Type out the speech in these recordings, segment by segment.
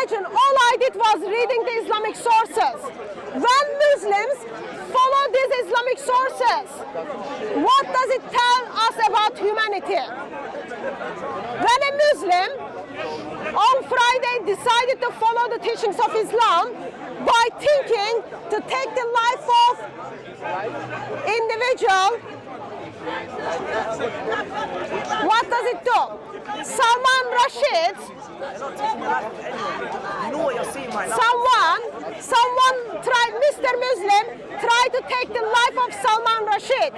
imagine all I did was reading the Islamic sources. When Muslims follow these Islamic sources, what does it tell us about humanity? When a Muslim on Friday decided to follow the teachings of Islam by thinking to take the life of individual, what does it do? Salman Rashid, someone tried, Mr. Muslim tried to take the life of Salman Rashid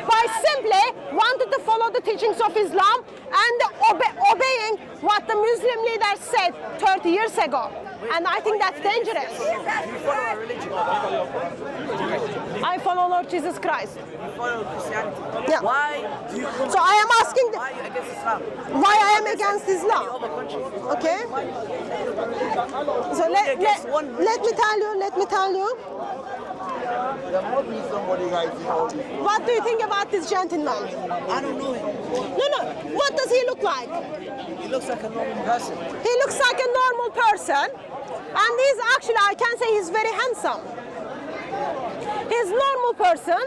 by simply wanted to follow the teachings of Islam and obeying what the Muslim leaders said 30 years ago. And I think that's dangerous. Do you follow a religion? I follow Lord Jesus Christ. You follow Christianity? Yeah. Why do you So I am asking why are you against Islam? why I am against Islam. Other countries? Okay? So let me tell you. What do you think about this gentleman? I don't know him. No. What does he look like? He looks like a normal person. He looks like a normal person. And he's actually, I can say he's very handsome. He's a normal person.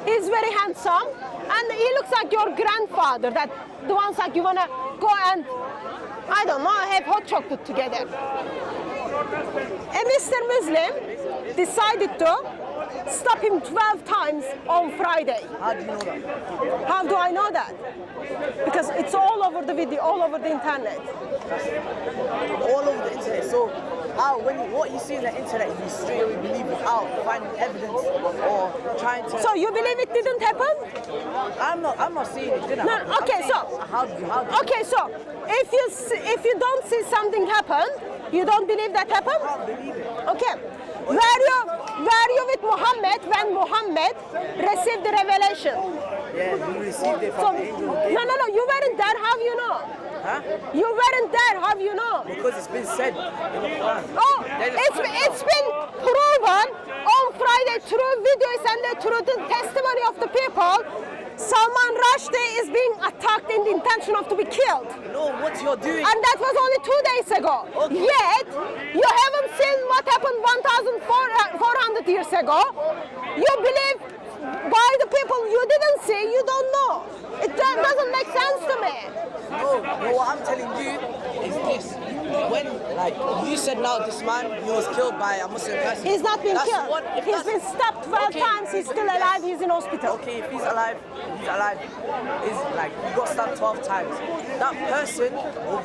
He's very handsome. And he looks like your grandfather, that the ones like you want to go and, I don't know, have hot chocolate together. A Mr. Muslim decided to stop him 12 times on Friday. How do you know that? How do I know that? Because it's all over the video, all over the internet. All over the internet. So what you see on the internet, you straight away believe without finding evidence or trying to. So you believe it didn't happen? I'm not saying it didn't. No. Okay, so Okay, so if you don't see something happen, you don't believe that happened? I can't believe it. Okay. Were you with Muhammad when Muhammad received the revelation? Yeah, you received it So, from the angel. no, you weren't there. How you know? Huh? You weren't there. How you know? Because it's been said in the Quran. Oh, it's been proven on Friday through videos and through the testimony of the people. Salman Rushdie is being attacked in the intention of to be killed. No, what you're doing. And that was only 2 days ago. Okay. Yet, you haven't seen what happened 1,400 years ago. You believe by the people you didn't see, you don't know. It doesn't make sense to me. No, what I'm telling you is this. When, like, you said now this man, he was killed by a Muslim person. He's not been killed. If He's been stabbed 12 times. He's still alive. He's in hospital. Okay, if he's alive, is like, he got stabbed 12 times. That person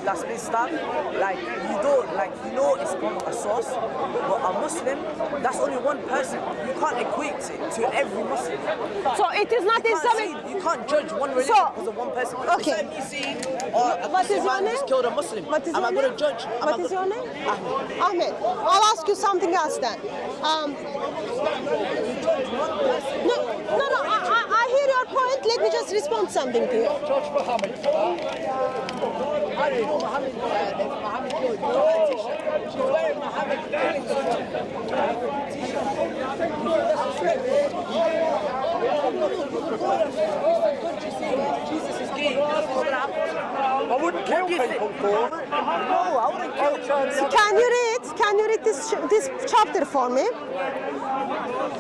that's been stabbed, like, you know it's from a source, but a Muslim, that's only one person. You can't equate it to every Muslim. So it is not Islamic. You can't judge one religion because of one person. Okay. Instead of me saying, a Muslim man just killed a Muslim. Am I going to judge? What is your name? Ahmed. Ahmed. I'll ask you something else then. No, I hear your point. Let me just respond something to you. Judge Muhammad. How do you know Muhammad? Muhammad killed you. She's wearing Muhammad Jesus is gay. I wouldn't kill people for it. No, I wouldn't kill children. So can you read this chapter for me?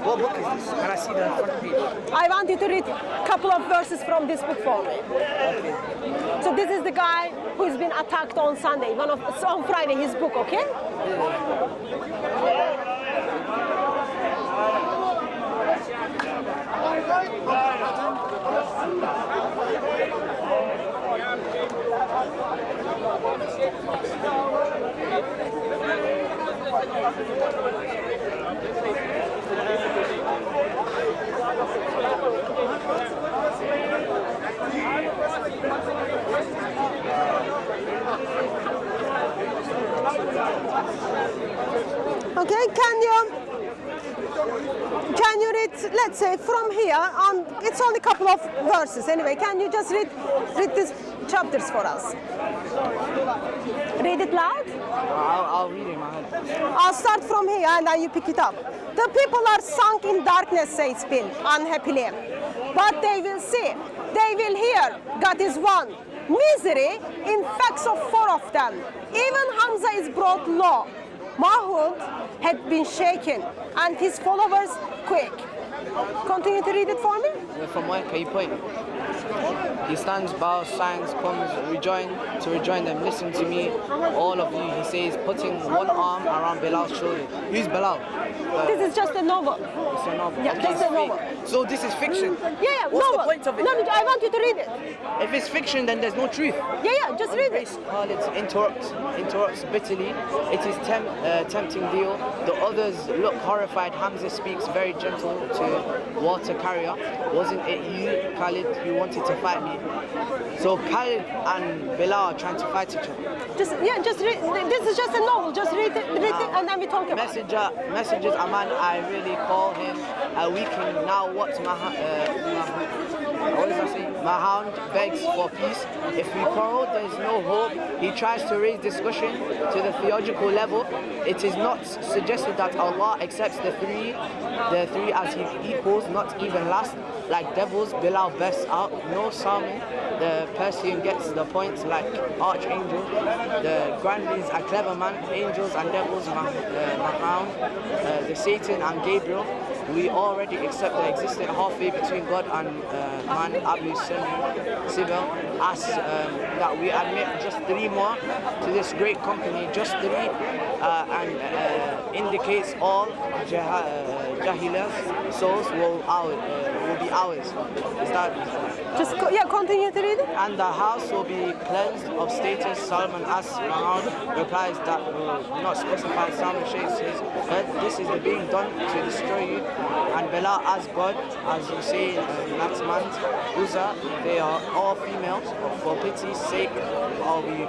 What book is this? Can I see the front page? I want you to read a couple of verses from this book for me. So this is the guy who's been attacked on Sunday, on Friday, his book, okay? Okay, can you read, let's say, from here, it's only a couple of verses anyway, can you just read these chapters for us? Read it loud? I'll read it in my head. I'll start from here and then you pick it up. The people are sunk in darkness, says Bill, unhappily. But they will see, they will hear, God is one. Misery infects of four of of them. Even Hamza is brought low. Mahmoud had been shaken and his followers quick. Continue to read it for me. From where can you point? He stands, bows, signs, comes, to rejoin them. Listen to me, all of you, he says, putting one arm around Bilal's shoulder. Who's Bilal? This is just a novel. It's a novel. Yeah, Okay, just it's a novel. fake. So this is fiction. Yeah, What's novel. the point of it? No, I want you to read it. If it's fiction, then there's no truth. Yeah, just read it. Race Khalid interrupts bitterly. It is tempting deal. The others look horrified. Hamza speaks very gentle to water carrier. Wasn't it you, Khalid, who wanted to fight me? So Khalid and Bilal are trying to fight each other. Just read. This is just a novel. Just read it, and then we talk about it. Messages a man I really call him a weakling. Now what my hound begs for peace. If we quarrel, there is no hope. He tries to raise discussion to the theological level. It is not suggested that Allah accepts the three as His equals, not even last. Like devils, Bilal bursts out. No Salman, the Persian gets the point like archangel. The Grand is a clever man. Angels and devils, Mahound, the Satan and Gabriel. We already accept the existing halfway between God and man, Abu Sibyl, asks that we admit just three more to this great company, just three, and indicates all Jahila's souls will be ours. Is that? Just continue to read it. And the house will be cleansed of status. Salman asks, Mahmoud replies that will not specify. Salman shakes his head. This is the being done to destroy you. And Bilal asks God, as you say in Natman's Uzzah, they are all females. For pity's sake, are we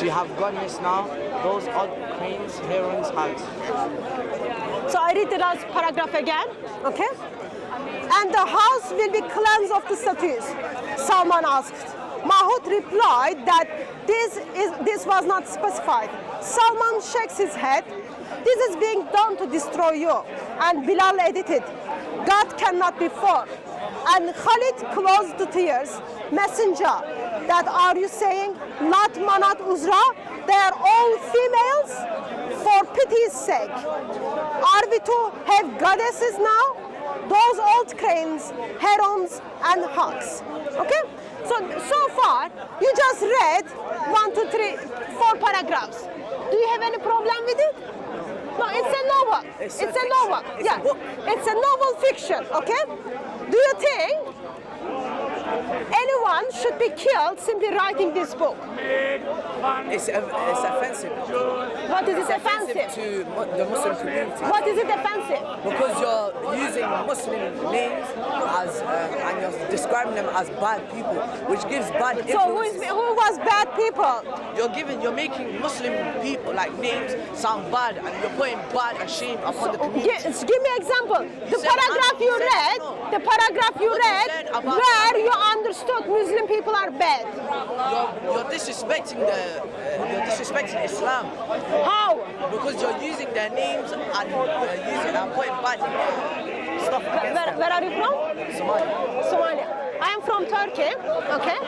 to have godness now? Those odd cranes, herons, hags. So I read the last paragraph again, okay? And the house will be cleansed of the statues, Salman asked. Mahmoud replied that this was not specified. Salman shakes his head. This is being done to destroy you. And Bilal edited, God cannot be for. And Khalid closed to tears. Messenger, that are you saying, Lat, Manat, Uzra, they are all females? For pity's sake. Are we to have goddesses now? Those old cranes, herons, and hawks. Okay? So far, you just read 1, 2, 3, 4 paragraphs. Do you have any problem with it? No, it's a novel. It's a novel. Yeah, it's a novel fiction. Okay? Do you think anyone should be killed simply writing this book? It's offensive. What is it offensive? To the Muslim community. What is it offensive? Because you're using Muslim names as and you're describing them as bad people, which gives bad influences. So who was bad people? You're making Muslim people like names sound bad, and you're putting bad and shame upon the community. Give me an example. The paragraph you read, where you understood Muslim people are bad. You're disrespecting Islam. How? Because you're using their names and putting bad stuff against them. Where are you from? Somalia. I am from Turkey, okay?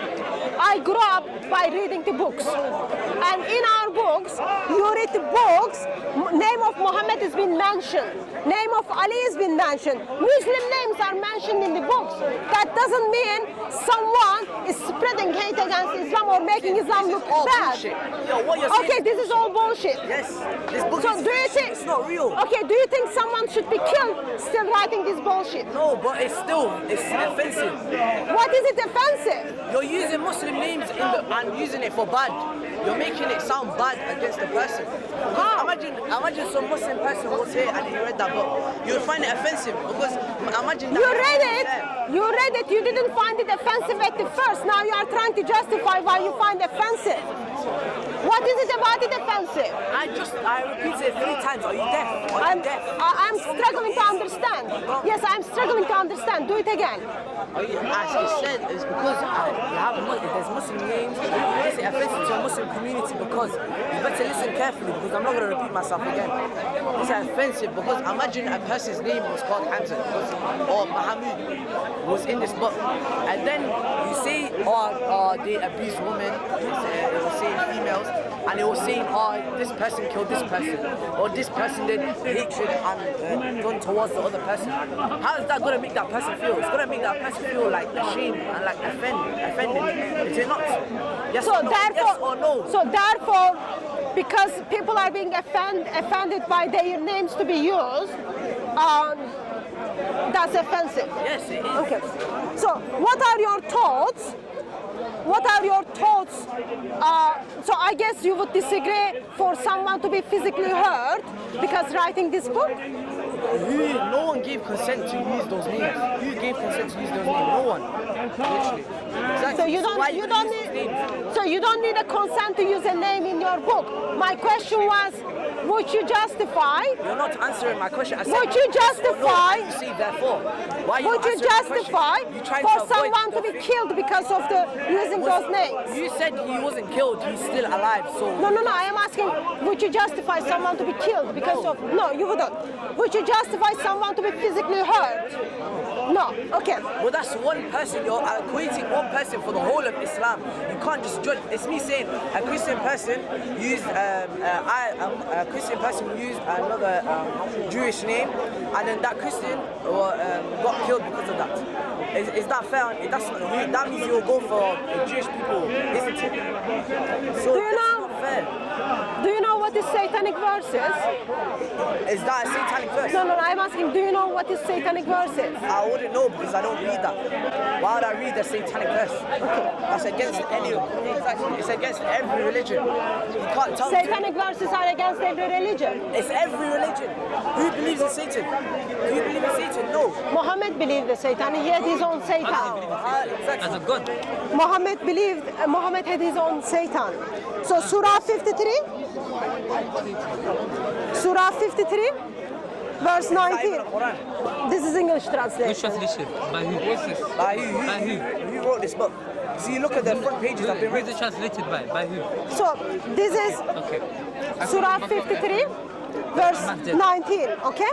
I grew up by reading the books. And in our books, you read the books, name of Muhammad has been mentioned. Name of Ali has been mentioned. Muslim names are mentioned in the books. That doesn't mean someone is spreading hate against Islam or making Islam look bad. Okay, this is all bullshit. Yes, this book so do you think it's not real. Okay, do you think someone should be killed still writing this bullshit? No, but it's offensive. What is it offensive? You're using Muslim names and using it for bad. You're making it sound bad against the person. Imagine some Muslim person was here and he read that book. You would find it offensive because imagine that. You read it, you didn't find it offensive at the first. Now you are trying to justify why you find it offensive. What is it about it offensive? I repeated it 3 times. Are you deaf? I'm struggling to understand. Yes, I'm struggling to understand. Do it again. As you said, it's because there's Muslim names. It's offensive to a Muslim community because you better listen carefully because I'm not going to repeat myself again. It's offensive because imagine a person's name was called Hamza or Muhammad was in this book, and then you say, they abuse women, you say females. and it was saying, oh, this person killed this person, or this person did hatred and done towards the other person. How is that going to make that person feel? It's going to make that person feel like ashamed and like offended. Is it not? Yes, So or no? therefore, Yes or no? So therefore, because people are being offended by their names to be used, that's offensive. Yes, it is. Okay. So what are your thoughts? What are your thoughts? So I guess you would disagree for someone to be physically hurt because writing this book? No one gave consent to use those names. Who gave consent to use those names? No one. Literally. Exactly. So you Why don't use those names? so you don't need a consent to use a name in your book. My question was, would you justify? You're not answering my question. I said, Would you yes or no. justify? You say therefore. Why are you Would you answering the justify question? You tried for to avoid someone the to be thing. killed because of the using those names? You said he wasn't killed. He's still alive. So No. I am asking, would you justify someone to be killed because of? No, you wouldn't. Would you justify someone to be physically hurt? No. Okay. well, that's one person. You're equating one person for the whole of Islam. You can't just judge. It's me saying a Christian person used a Christian person used another Jewish name, and then that Christian got killed because of that. Is that fair? That means you'll go for Jewish people, isn't it? So Do you that's know- not fair. Do you know what is satanic verses? Is that a satanic verse? No. I'm asking, do you know what is satanic verses? I wouldn't know because I don't read that. Why would I read the satanic verse? That's against it's against every religion. You can't tell me. Satanic verses are against every religion. It's every religion. Who believes in Satan? Do you believe in Satan? No. Muhammad believed in Satan. He had his own Satan. Exactly. As a god. Muhammad had his own Satan. So Surah 53, verse 19. This is English Which translation. translation? By who? What's this? By who? By who? Who wrote this book? See, look at the front pages I've been Who is reading. it translated by? By who? So this is Okay. Surah 53, verse 19. Okay.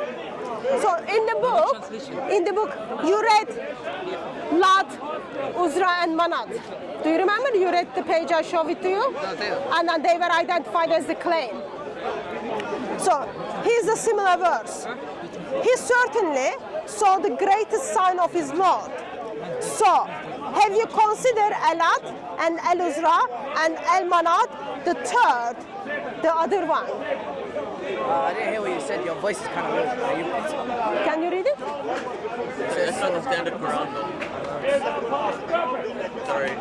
So in the book, you read Lat, Uzra, and Manat. Do you remember? You read the page I showed it to you, and then they were identified as the claim. So here's a similar verse. He certainly saw the greatest sign of his Lord. So, have you considered Alat and Al-Uzra and Al-Manat, the third, the other one? I didn't hear what you said. Your voice is kind of low. Are you repeating? Can you read it? That's not the standard Quran though. Sorry.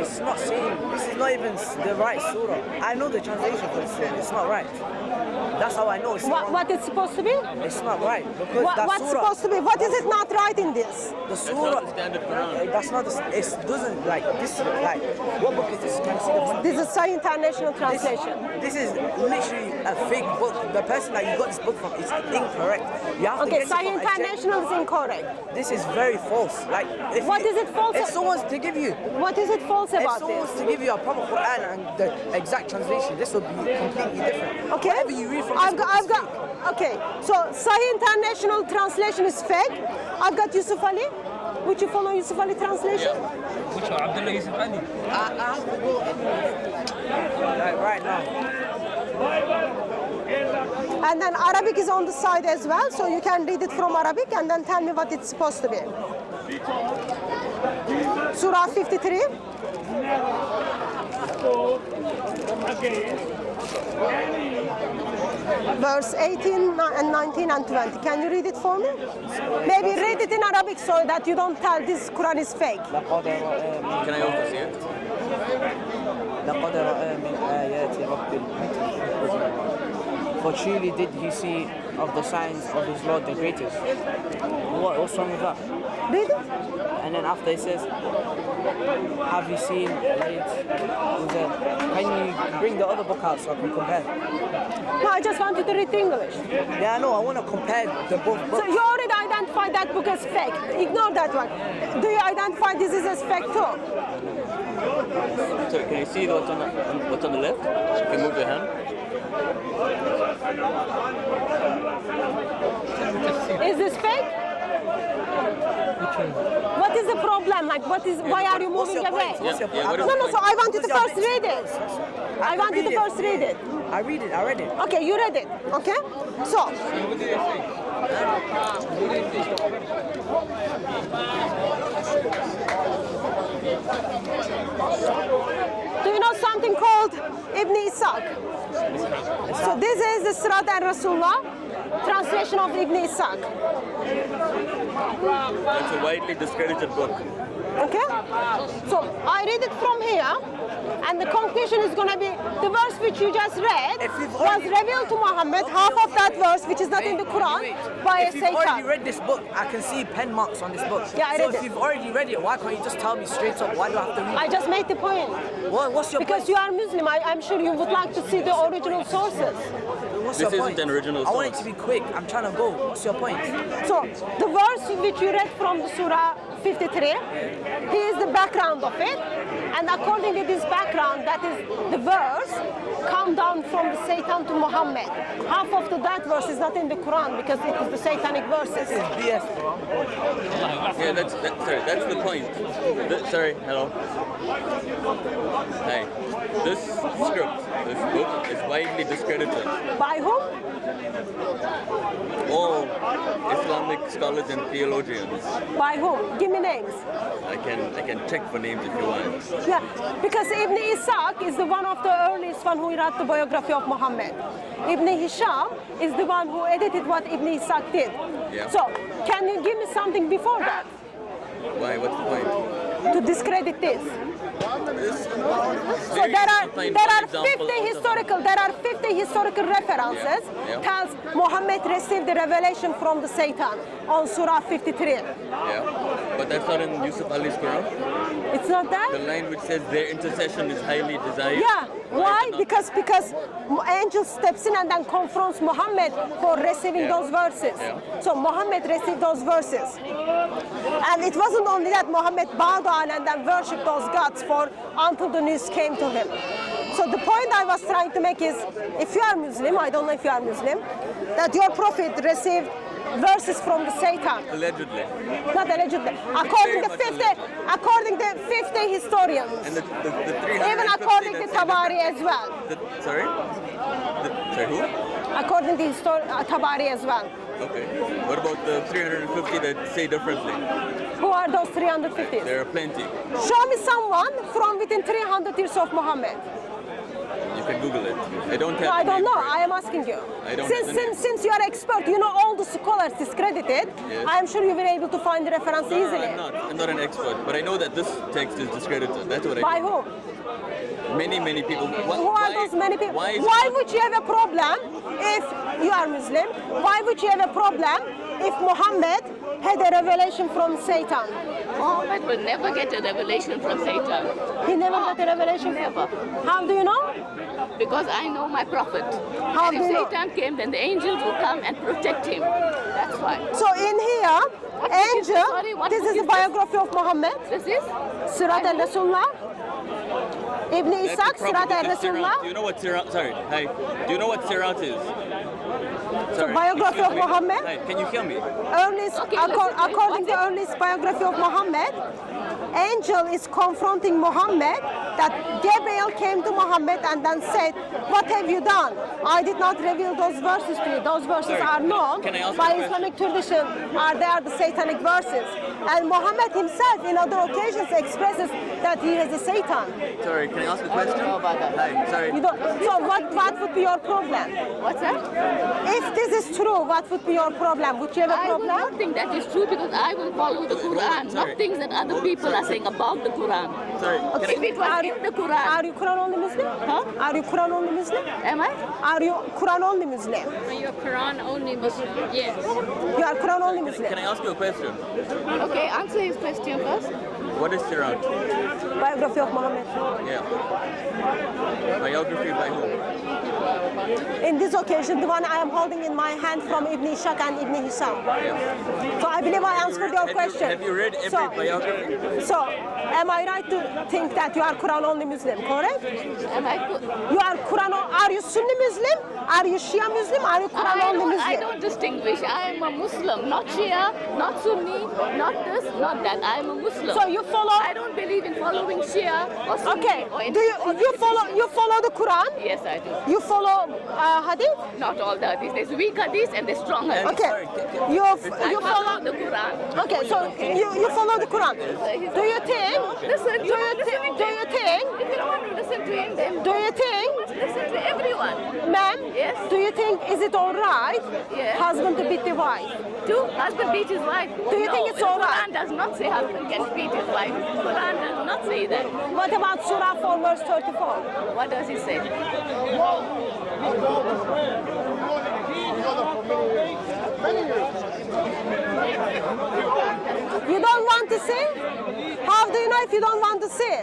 It's not saying. This is not even the right surah. I know the translation for this surah. It's not right. That's how I know it's wrong. What it's supposed to be? It's not right because that What's surah. supposed to be? What is it not right in this? The surah. Standard Quran. That's not. It doesn't like this. Like what book is this? Can you see the front? This is Sahih International Translation. This is literally a fake book. The person that you got this book from is incorrect. You have to Okay, get it Sahih from a check. International is incorrect. This is very false. Like, if What is it false If ab- someone's to give you, What is it false if about someone's this? to give you a proper Quran and the exact translation, this would be completely different. Okay, Whatever you read from this book is fake. Okay, so Sahih International Translation is fake. I've got Yusuf Ali. Would you follow Yusuf Ali translation? Which one? Abdullah Yusuf Ali. Right now. And then Arabic is on the side as well, so you can read it from Arabic and then tell me what it's supposed to be. Surah 53. Verse 18 and 19 and 20. Can you read it for me? Maybe read it in Arabic so that you don't tell this Quran is fake. Can I also see it? لقد رأى من آيات رب For truly did he see of the signs of his Lord the greatest. What's wrong with that? Read it. And then after it says, have you seen it? Can you bring the other book out so I can compare? No, I just want you to read English. Yeah, I know, I want to compare the both So books. you already identified that book as fake. Ignore that one. Do you identify this as fake too? So can you see what's on the left? You can move your hand. Is this fake? What is the problem? Like, why are you moving away? What's your point? what is No, the no, so I want you to What's your first read it. I want you to first read it. I read it. I read it. Okay, you read it, okay? So, do you know something called Ibn Ishaq? So this is the Sirat al-Rasulullah, translation of Ibn Ishaq. It's a widely discredited book. Okay? So I read it from here, and the conclusion is going to be the verse which you just read was revealed to Muhammad, half of that verse which is not in the Quran, by a If you've already Satan. read this book, I can see pen marks on this book. Yeah, I so read if it. you've already read it, why can't you just tell me straight up? Why do I have to read I it? just made the point. What's your Because point? you are Muslim, I'm sure you would like to see the original sources. What's This your isn't point? an original I want it source. to be quick. I'm trying to go. What's your point? So the verse which you read from the Surah 53, here is the background of it. And according to this background, that is the verse come down from the Satan to Muhammad. Half of that verse is not in the Quran because it is the satanic verses. BS, bro. Yeah, that's the point. Sorry, hello. Hi. This script, this book is widely discredited. By whom? All Islamic scholars and theologians. By whom? Give me names. I can check for names if you want. Yeah, because Ibn Ishaq is the one of the earliest one who wrote the biography of Muhammad. Ibn Hisham is the one who edited what Ibn Ishaq did. Yeah. So, can you give me something before that Why? What's the point? to discredit this? So Very there are easy to find one example out of 50 historical references Yeah. tells Muhammad received the revelation from the Satan on Surah 53. Yeah, but that's not in Yusuf Ali's Quran. It's not The that? line which says their intercession is highly desired. Yeah. Why? is it not? Because angel steps in and then confronts Muhammad for receiving Yeah. those verses. Yeah. So Muhammad received those verses. And it wasn't only that Muhammad bowed down and then worshipped those gods until the news came to him. So the point I was trying to make is, if you are Muslim, I don't know if you are Muslim, that your prophet received verses from the Satan. Allegedly. Not allegedly. According to Very much 50 historians. And the 350 Even according to that say Tabari different- as well. Sorry? Sorry, who? According to Tabari as well. Okay. What about the 350 that say differently? Who are those 350? There are plenty. Show me someone from within 300 years of Muhammad. You can Google it. I don't have No, I the don't name know. for it. I am asking you. I don't have the name. Since you are expert, you know all the scholars discredited. Yes. I am sure you were able to find the reference No, easily. I'm not an expert, but I know that this text is discredited. That's what I By know. whom? Many people. Who are those many people? Why, is Why it not- would you have a problem if you are Muslim? Why would you have a problem if Muhammad had a revelation from Satan? Muhammad will never get a revelation from Satan. He never got a revelation? Never. How do you know? Because I know my prophet. How and do if you know? Satan came, then the angels will come and protect him. That's why. So in here, What book is this? angel, Sorry, what this book is the is this? biography of Muhammad, This is? Sirat al-Rasulullah, Ibn That's Ishaq, the problem Sirat with the al-Rasulullah. Sirat. Do you know what Sirat? Sorry. Hi. Do you know what Sirat is? Sorry. biography excuse of me. Muhammad? Hi. Can you hear me? Earliest, Okay, listen, according to what's it? earliest biography of Muhammad, angel is confronting Muhammad that Gabriel came to Muhammad and then said, what have you done? I did not reveal those verses to you. Those verses Sorry, are known can I ask by a question? Islamic tradition. They are the satanic verses. And Muhammad himself in other occasions expresses that he is a Satan. Sorry. Can I ask a question? know about that. Hi. Sorry. You don't, so what would be your problem? What's that? If this is true, what would be your problem? Would you have a I will problem? not think that is true because I will follow the Quran, sorry. not things that other people are saying about the Quran. Sorry. Okay. If it was in the Quran. Are you Quran only Muslim? Huh? Are you Quran only Muslim? Am I? Are you Quran only Muslim? Are you a Quran only Muslim? Yes. You are Quran only Muslim. Can I ask you a question? Okay, answer his question first. What is Quran? Biography of Muhammad. Yeah. Biography by whom? In this occasion, the one I am holding in my hand from Ibn Ishaq and Ibn Hisham. So I believe I answered your question. Have you read every biography? So, am I right to think that you are Quran only Muslim, correct? Am I good? You are Quran, are you Sunni Muslim? Are you Shia Muslim? Are you Quran only Muslim? I don't distinguish. I am a Muslim, not Shia, not Sunni, not this, not that. I am a Muslim. So you follow. I don't believe in following Shia or Sunni. Okay. Or Do you follow the Quran? Yes, I do. You follow Hadith? Not all the hadith. There's weak hadith and there's strong hadith. Okay. You I follow. follow the Quran. Okay. So you follow the Quran. Do you think? Listen, Do you think? if you don't want to listen to him, then Do you think? listen to everyone. Ma'am, Yes. do you think is it all right Yes. husband to beat the wife? Do husband beat his wife? Do you think it's all right? Quran does not say husband can beat his wife. Quran does not say that. What about Surah 4 verse 34? What does he say? You don't want to see? How do you know if you don't want to see?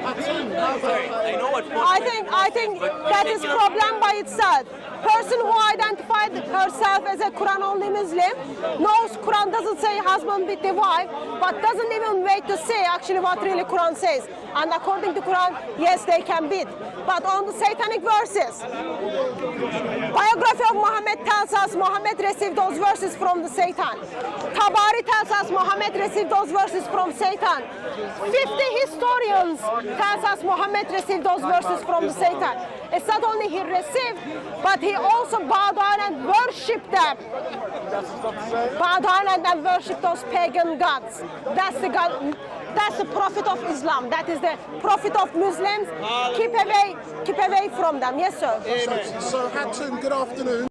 I know what I think that is problem by itself. Person who identified herself as a Quran only Muslim knows Quran doesn't say husband beat the wife, but doesn't even wait to say actually what really Quran says. And according to Quran, yes, they can beat. But on the Satanic verses, biography of Muhammad tells us Muhammad received those verses from the Satan. Tabari tells us Muhammad received those verses from Satan. 50 historians tells us Muhammad received those verses from the Satan. It's not only he received, but he also bowed down and worshipped them. Bow down and then worship those pagan gods. That's the God. That's the prophet of Islam. That is the prophet of Muslims. Keep away from them. Yes, sir. So Hatton, good afternoon.